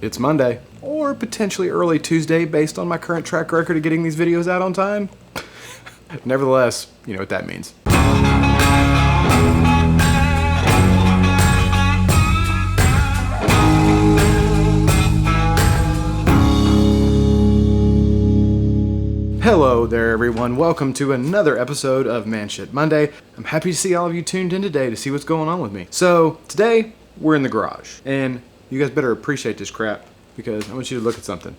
It's Monday, or potentially early Tuesday based on my current track record of getting these videos out on time. Nevertheless, you know what that means. Hello there everyone, welcome to another episode of Man Shit Monday. I'm happy to see all of you tuned in today to see what's going on with me. So today, we're in the garage, and you guys better appreciate this crap because I want you to look at something.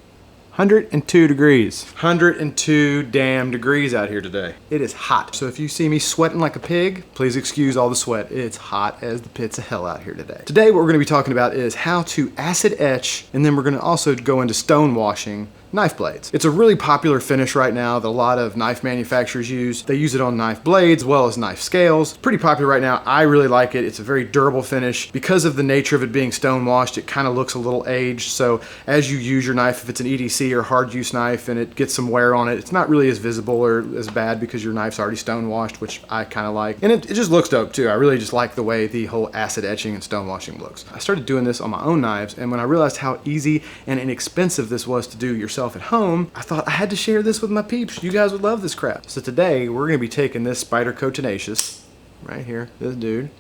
102 degrees. 102 damn degrees out here today. It is hot. So if you see me sweating like a pig, please excuse all the sweat. It's hot as the pits of hell out here today. Today what we're gonna be talking about is how to acid etch, and then we're gonna also go into stone washing knife blades. It's a really popular finish right now that a lot of knife manufacturers use. They use it on knife blades as well as knife scales. It's pretty popular right now. I really like it. It's a very durable finish. Because of the nature of it being stone washed, it kind of looks a little aged. So as you use your knife, if it's an EDC or hard use knife and it gets some wear on it, it's not really as visible or as bad because your knife's already stone washed, which I kind of like. And it just looks dope too. I really just like the way the whole acid etching and stone washing looks. I started doing this on my own knives, and when I realized how easy and inexpensive this was to do yourself at home, I thought I had to share this with my peeps. You guys would love this crap. So today we're gonna be taking this Spyderco Tenacious, right here, this dude.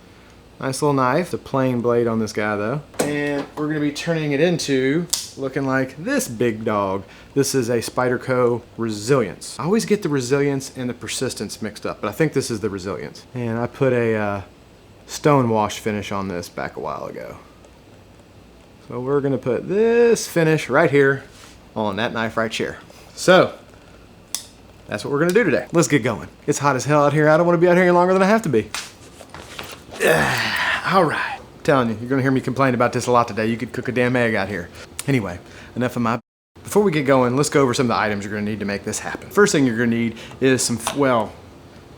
Nice little knife, the plain blade on this guy though. And we're gonna be turning it into looking like this big dog. This is a Spyderco Resilience. I always get the Resilience and the Persistence mixed up, but I think this is the Resilience. And I put a stone wash finish on this back a while ago. So we're gonna put this finish right here on that knife right here. So that's what we're gonna do today. Let's get going. It's hot as hell out here. I don't wanna be out here any longer than I have to be. All right. I'm telling you, you're gonna hear me complain about this a lot today. You could cook a damn egg out here. Anyway, enough of my... Before we get going, let's go over some of the items you're gonna need to make this happen. First thing you're gonna need is some, well,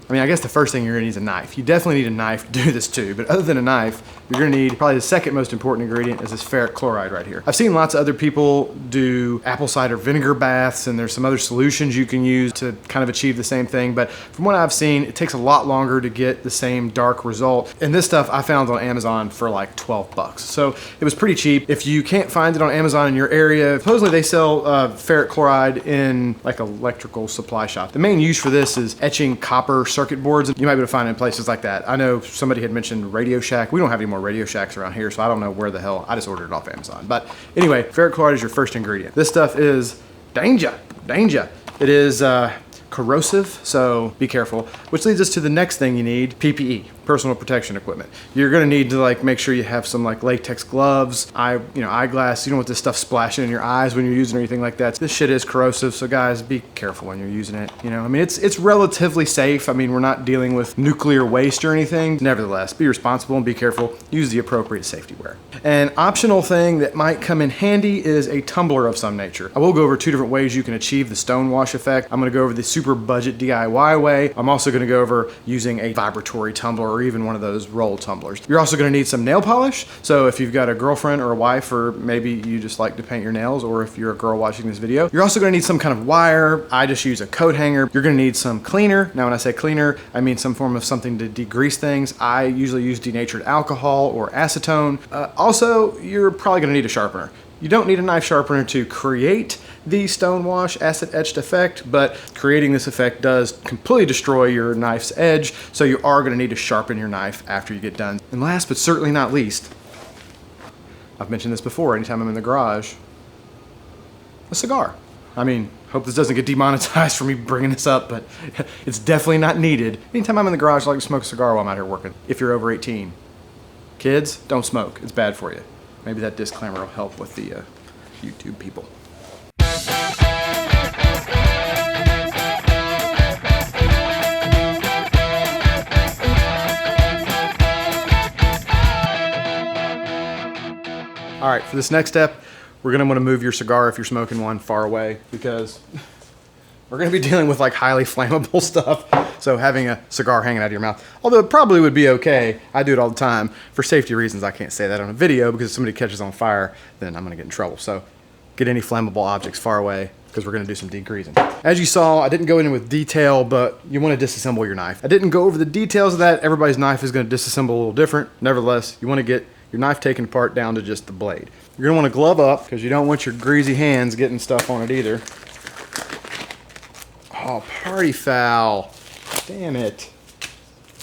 I guess the first thing you're gonna need is a knife. You definitely need a knife to do this too, but other than a knife, you're gonna need probably the second most important ingredient is this ferric chloride right here. I've seen lots of other people do apple cider vinegar baths, and there's some other solutions you can use to kind of achieve the same thing, but from what I've seen, it takes a lot longer to get the same dark result. And this stuff I found on Amazon for like 12 bucks. So it was pretty cheap. If you can't find it on Amazon in your area, supposedly they sell ferric chloride in like electrical supply shop. The main use for this is etching copper circuit boards. You might be able to find it in places like that. I know somebody had mentioned Radio Shack. We don't have any more Radio Shacks around here, so I don't know where the hell. I just ordered it off Amazon. But anyway, ferric chloride is your first ingredient. This stuff is danger. It is corrosive, so be careful. Which leads us to the next thing you need, PPE, personal protection equipment. You're gonna need to like make sure you have some like latex gloves, eyeglass. You don't want this stuff splashing in your eyes when you're using or anything like that. This shit is corrosive, so guys, be careful when you're using it. It's relatively safe. We're not dealing with nuclear waste or anything. Nevertheless, be responsible and be careful. Use the appropriate safety wear. An optional thing that might come in handy is a tumbler of some nature. I will go over two different ways you can achieve the stone wash effect. I'm gonna go over the super budget DIY way. I'm also gonna go over using a vibratory tumbler or even one of those roll tumblers. You're also gonna need some nail polish. So if you've got a girlfriend or a wife, or maybe you just like to paint your nails, or if you're a girl watching this video, you're also gonna need some kind of wire. I just use a coat hanger. You're gonna need some cleaner. Now when I say cleaner, I mean some form of something to degrease things. I usually use denatured alcohol or acetone. Also, you're probably gonna need a sharpener. You don't need a knife sharpener to create the stone wash acid etched effect, but creating this effect does completely destroy your knife's edge, so you are gonna need to sharpen your knife after you get done. And last but certainly not least, I've mentioned this before, anytime I'm in the garage, a cigar. Hope this doesn't get demonetized for me bringing this up, but it's definitely not needed. Anytime I'm in the garage, I like to smoke a cigar while I'm out here working, if you're over 18. Kids, don't smoke, it's bad for you. Maybe that disclaimer will help with the YouTube people. All right, for this next step, we're gonna wanna move your cigar if you're smoking one far away, because we're gonna be dealing with like highly flammable stuff. So having a cigar hanging out of your mouth, although it probably would be okay, I do it all the time. For safety reasons, I can't say that on a video, because if somebody catches on fire, then I'm gonna get in trouble. So get any flammable objects far away, because we're gonna do some degreasing. As you saw, I didn't go in with detail, but you wanna disassemble your knife. I didn't go over the details of that. Everybody's knife is gonna disassemble a little different. Nevertheless, you wanna get your knife taken apart down to just the blade. You're gonna wanna glove up because you don't want your greasy hands getting stuff on it either. Oh, party foul. Damn it.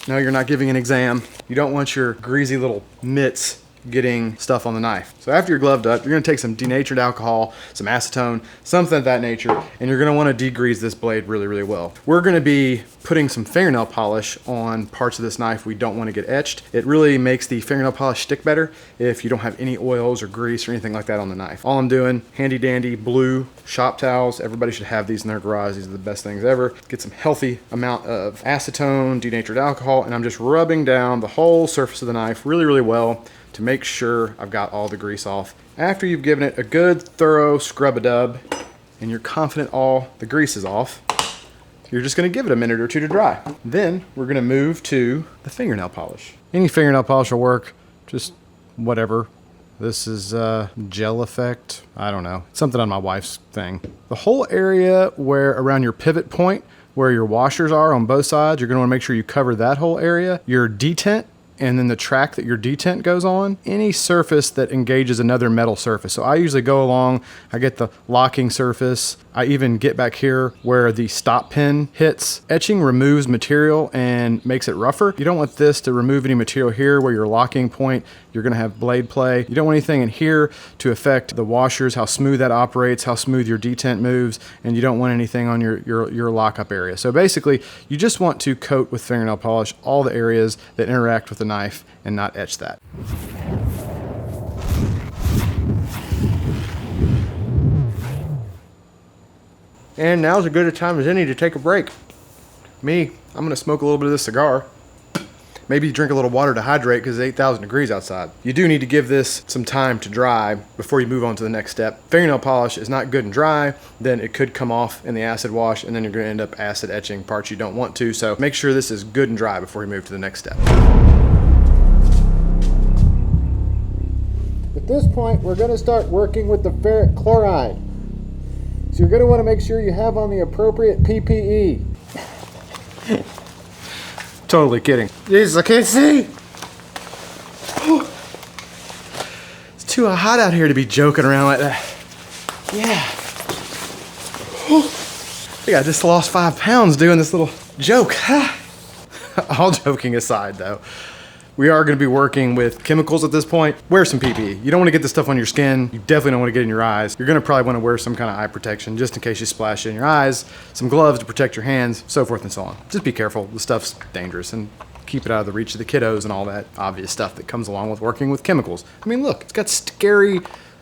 No, you're not giving an exam. You don't want your greasy little mitts getting stuff on the knife. So after you're gloved up, you're gonna take some denatured alcohol, some acetone, something of that nature, and you're gonna wanna degrease this blade really, really well. We're gonna be putting some fingernail polish on parts of this knife we don't wanna get etched. It really makes the fingernail polish stick better if you don't have any oils or grease or anything like that on the knife. All I'm doing, handy dandy blue shop towels. Everybody should have these in their garage. These are the best things ever. Get some healthy amount of acetone, denatured alcohol, and I'm just rubbing down the whole surface of the knife really, really well to make sure I've got all the grease off. After you've given it a good thorough scrub-a-dub and you're confident all the grease is off, you're just gonna give it a minute or two to dry. Then we're gonna move to the fingernail polish. Any fingernail polish will work, just whatever. This is gel effect, I don't know, something on my wife's thing. The whole area where around your pivot point, where your washers are on both sides, you're gonna wanna make sure you cover that whole area. Your detent, and then the track that your detent goes on, any surface that engages another metal surface. So I usually go along, I get the locking surface, I even get back here where the stop pin hits. Etching removes material and makes it rougher. You don't want this to remove any material here where your locking point, you're gonna have blade play. You don't want anything in here to affect the washers, how smooth that operates, how smooth your detent moves, and you don't want anything on your lockup area. So basically, you just want to coat with fingernail polish all the areas that interact with the knife and not etch that. And now's as good a time as any to take a break. Me, I'm gonna smoke a little bit of this cigar. Maybe drink a little water to hydrate because it's 8,000 degrees outside. You do need to give this some time to dry before you move on to the next step. Fingernail polish is not good and dry, then it could come off in the acid wash and then you're gonna end up acid etching parts you don't want to. So make sure this is good and dry before you move to the next step. At this point, we're gonna start working with the ferric chloride. So you're gonna wanna make sure you have on the appropriate PPE. Totally kidding. Jesus, I can't see. It's too hot out here to be joking around like that. Yeah. I think I just lost 5 pounds doing this little joke. All joking aside though, we are going to be working with chemicals at this point. Wear some PPE. You don't want to get this stuff on your skin. You definitely don't want to get it in your eyes. You're going to probably want to wear some kind of eye protection just in case you splash it in your eyes, some gloves to protect your hands, so forth and so on. Just be careful. The stuff's dangerous and keep it out of the reach of the kiddos and all that obvious stuff that comes along with working with chemicals. I mean, look, it's got scary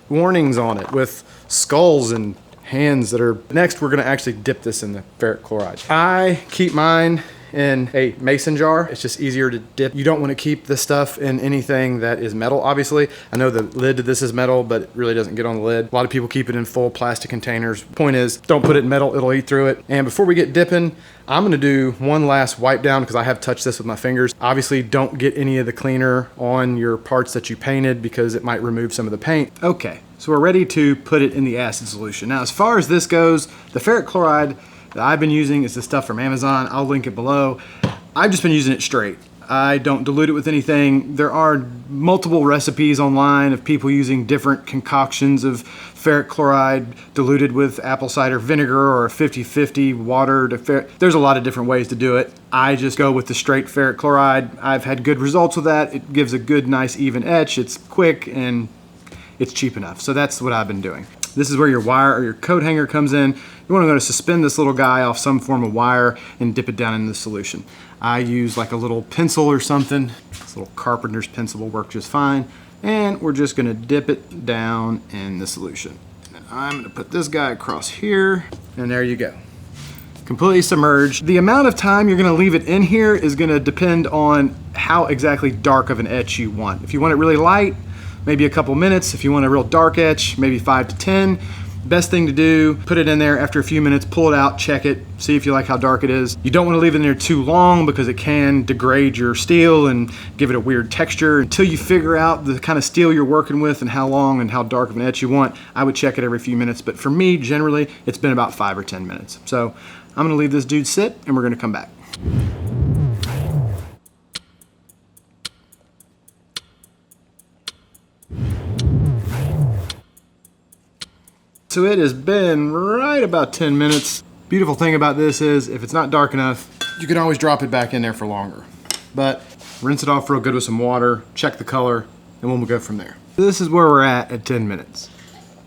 warnings on it with skulls and hands that are... Next, we're going to actually dip this in the ferric chloride. I keep mine in a mason jar. It's just easier to dip. You don't want to keep this stuff in anything that is metal, obviously. I know the lid to this is metal, but it really doesn't get on the lid. A lot of people keep it in full plastic containers. Point is, don't put it in metal, it'll eat through it. And before we get dipping, I'm gonna do one last wipe down because I have touched this with my fingers. Obviously, don't get any of the cleaner on your parts that you painted because it might remove some of the paint. Okay, so we're ready to put it in the acid solution. Now, as far as this goes, the ferric chloride that I've been using is the stuff from Amazon. I'll link it below. I've just been using it straight. I don't dilute it with anything. There are multiple recipes online of people using different concoctions of ferric chloride diluted with apple cider vinegar or a 50-50 water to ferric. There's a lot of different ways to do it. I just go with the straight ferric chloride. I've had good results with that. It gives a good, nice, even etch. It's quick and it's cheap enough. So that's what I've been doing. This is where your wire or your coat hanger comes in. You want to go to suspend this little guy off some form of wire and dip it down in the solution. I use like a little pencil or something. This little carpenter's pencil will work just fine. And we're just going to dip it down in the solution. And I'm going to put this guy across here. And there you go. Completely submerged. The amount of time you're going to leave it in here is going to depend on how exactly dark of an etch you want. If you want it really light, maybe a couple minutes. If you want a real dark etch, maybe 5 to 10. Best thing to do, put it in there after a few minutes, pull it out, check it, see if you like how dark it is. You don't want to leave it in there too long because it can degrade your steel and give it a weird texture. Until you figure out the kind of steel you're working with and how long and how dark of an etch you want, I would check it every few minutes. But for me, generally, it's been about 5 or 10 minutes. So I'm gonna leave this dude sit and we're gonna come back. So it has been right about 10 minutes. Beautiful thing about this is if it's not dark enough, you can always drop it back in there for longer. But rinse it off real good with some water, check the color, and we'll go from there. This is where we're at 10 minutes.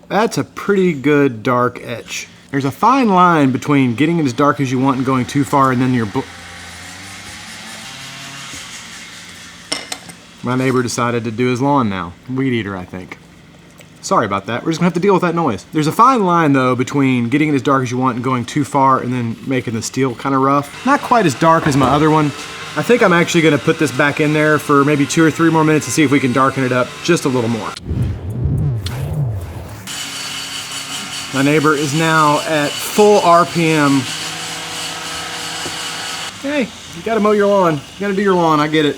That's a pretty good dark etch. There's a fine line between getting it as dark as you want and going too far, and then my neighbor decided to do his lawn now. Weed eater, I think. Sorry about that. We're just gonna have to deal with that noise. There's a fine line though between getting it as dark as you want and going too far and then making the steel kind of rough. Not quite as dark as my other one. I think I'm actually gonna put this back in there for maybe 2 or 3 more minutes and see if we can darken it up just a little more. My neighbor is now at full RPM. Hey, you gotta mow your lawn. You gotta do your lawn, I get it.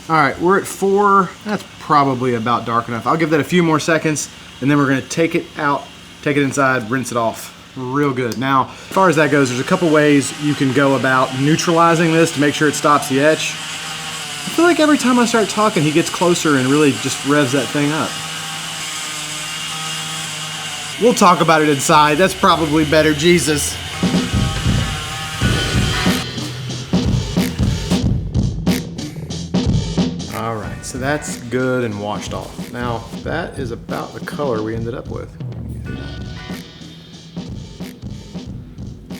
All right, we're at 4. That's probably about dark enough. I'll give that a few more seconds and then we're gonna take it out, take it inside, rinse it off. Real good. Now, as far as that goes, there's a couple ways you can go about neutralizing this to make sure it stops the etch. I feel like every time I start talking, he gets closer and really just revs that thing up. We'll talk about it inside. That's probably better, Jesus. All right, so that's good and washed off. Now, that is about the color we ended up with.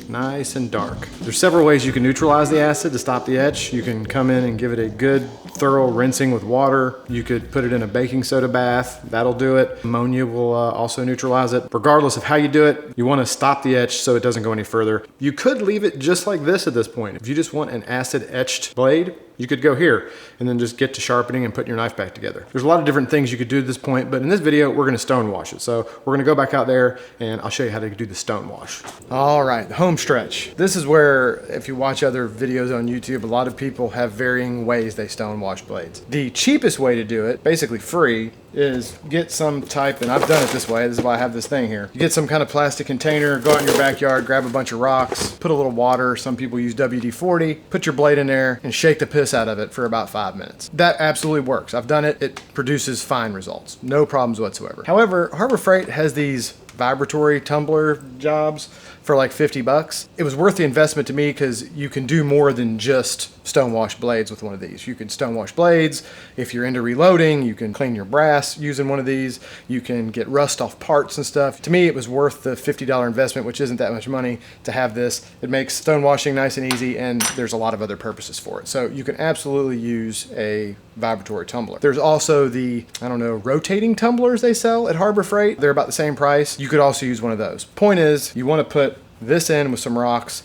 Nice and dark. There's several ways you can neutralize the acid to stop the etch. You can come in and give it a good thorough rinsing with water. You could put it in a baking soda bath. That'll do it. Ammonia will also neutralize it. Regardless of how you do it, you want to stop the etch so it doesn't go any further. You could leave it just like this at this point. If you just want an acid etched blade, you could go here and then just get to sharpening and putting your knife back together. There's a lot of different things you could do at this point, but in this video, we're gonna stone wash it. So we're gonna go back out there and I'll show you how to do the stone wash. All right, the home stretch. This is where, if you watch other videos on YouTube, a lot of people have varying ways they stone wash blades. The cheapest way to do it, basically free, is get some type, and I've done it this way, this is why I have this thing here. You get some kind of plastic container, go out in your backyard, grab a bunch of rocks, put a little water, some people use WD-40, put your blade in there and shake the piss out of it for about 5 minutes. That absolutely works. I've done it. It produces fine results. No problems whatsoever. However, Harbor Freight has these vibratory tumbler jobs for like 50 bucks. It was worth the investment to me because you can do more than just stone wash blades with one of these. You can stone wash blades. If you're into reloading, you can clean your brass using one of these. You can get rust off parts and stuff. To me, it was worth the $50 investment, which isn't that much money, to have this. It makes stone washing nice and easy, and there's a lot of other purposes for it. So you can absolutely use a vibratory tumbler. There's also the, I don't know, rotating tumblers they sell at Harbor Freight. They're about the same price. You could also use one of those. Point is, you want to put this in with some rocks,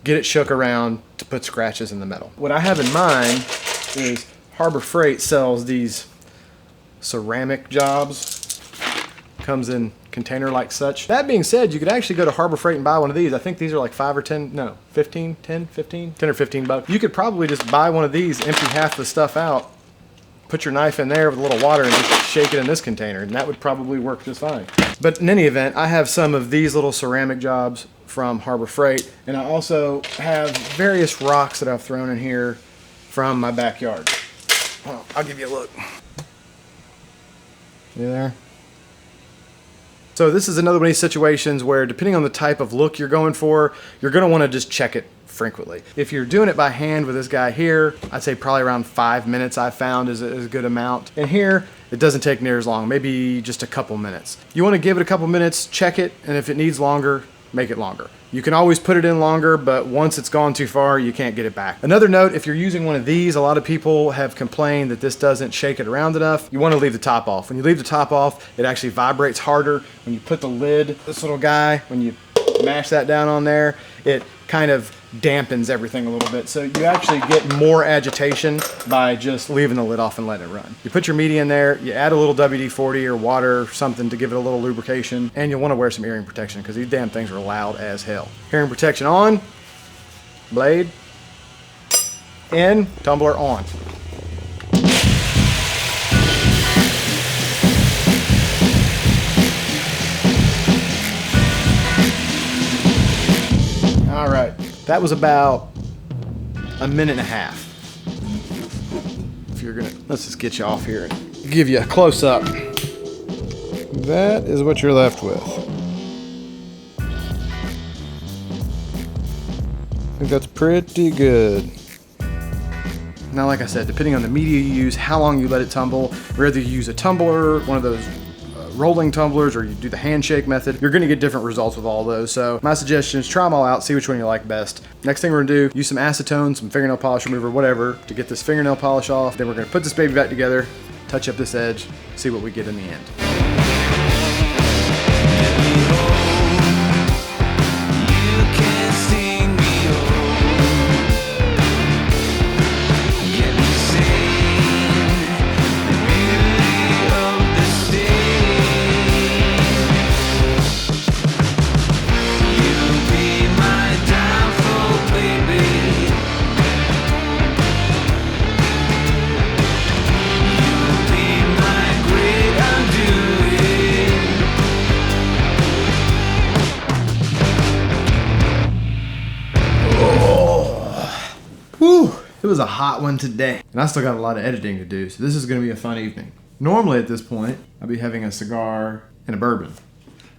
get it shook around to put scratches in the metal. What I have in mind is Harbor Freight sells these ceramic jobs. Comes in container like such. That being said, you could actually go to Harbor Freight and buy one of these. I think these are like 5 or 10, no, 15, 10, 15, 10 or 15 bucks. You could probably just buy one of these, empty half the stuff out, put your knife in there with a little water and just shake it in this container, and that would probably work just fine. But in any event, I have some of these little ceramic jobs from Harbor Freight, and I also have various rocks that I've thrown in here from my backyard. Well, I'll give you a look. You there? So this is another one of these situations where, depending on the type of look you're going for, you're gonna wanna just check it frequently. If you're doing it by hand with this guy here, I'd say probably around 5 minutes I found is a good amount. And here, it doesn't take near as long, maybe just a couple minutes. You wanna give it a couple minutes, check it, and if it needs longer, make it longer. You can always put it in longer, but once it's gone too far, you can't get it back. Another note, if you're using one of these, a lot of people have complained that this doesn't shake it around enough. You want to leave the top off. When you leave the top off, it actually vibrates harder. When you put the lid, this little guy, when you mash that down on there, it kind of dampens everything a little bit. So you actually get more agitation by just leaving the lid off and letting it run. You put your media in there, you add a little WD-40 or water or something to give it a little lubrication, and you'll want to wear some hearing protection because these damn things are loud as hell. Hearing protection on, blade in, tumbler on. All right. That was about a minute and a half. If you're gonna, let's just get you off here and give you a close up. That is what you're left with. I think that's pretty good. Now, like I said, depending on the media you use, how long you let it tumble, whether you use a tumbler, one of those rolling tumblers, or you do the handshake method, you're gonna get different results with all those. So my suggestion is try them all out, see which one you like best. Next thing we're gonna do, use some acetone, some fingernail polish remover, whatever, to get this fingernail polish off. Then we're gonna put this baby back together, touch up this edge, see what we get in the end. It was a hot one today, and I still got a lot of editing to do, so this is going to be a fun evening. Normally at this point, I'll be having a cigar and a bourbon.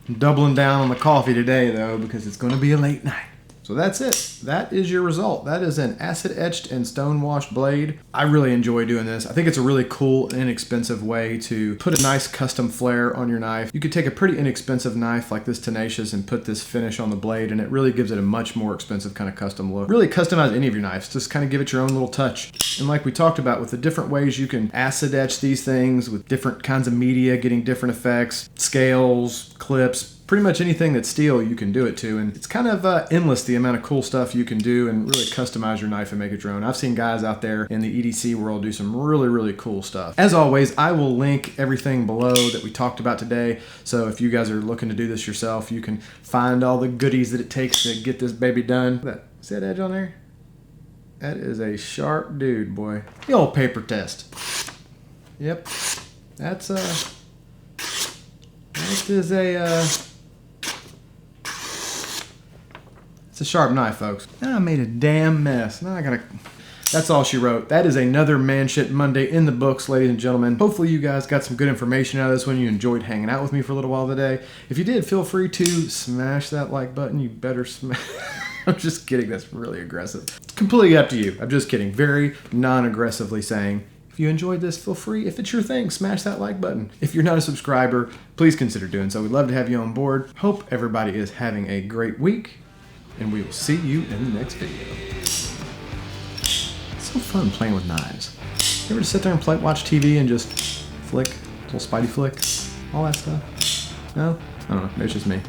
I'm doubling down on the coffee today, though, because it's going to be a late night. So that's it. That is your result. That is an acid etched and stone washed blade. I really enjoy doing this. I think it's a really cool, inexpensive way to put a nice custom flare on your knife. You could take a pretty inexpensive knife like this Tenacious and put this finish on the blade, and it really gives it a much more expensive kind of custom look. Really customize any of your knives. Just kind of give it your own little touch. And like we talked about, with the different ways you can acid etch these things with different kinds of media, getting different effects, scales, clips, pretty much anything that's steel you can do it to, and it's kind of endless the amount of cool stuff you can do and really customize your knife and make it your own. I've seen guys out there in the EDC world do some really, really cool stuff. As always, I will link everything below that we talked about today, so if you guys are looking to do this yourself, you can find all the goodies that it takes to get this baby done. See that edge on there? That is a sharp dude, boy. The old paper test. Yep. That is it's a sharp knife, folks. Now I made a damn mess. Now I gotta... That's all she wrote. That is another Man Shit Monday in the books, ladies and gentlemen. Hopefully you guys got some good information out of this one. You enjoyed hanging out with me for a little while today. If you did, feel free to smash that like button. You better smash... I'm just kidding. That's really aggressive. It's completely up to you. I'm just kidding. Very non-aggressively saying, if you enjoyed this, feel free. If it's your thing, smash that like button. If you're not a subscriber, please consider doing so. We'd love to have you on board. Hope everybody is having a great week, and we will see you in the next video. It's so fun playing with knives. You ever just sit there and watch TV and just flick, little Spidey flick, all that stuff? No? I don't know. Maybe it's just me.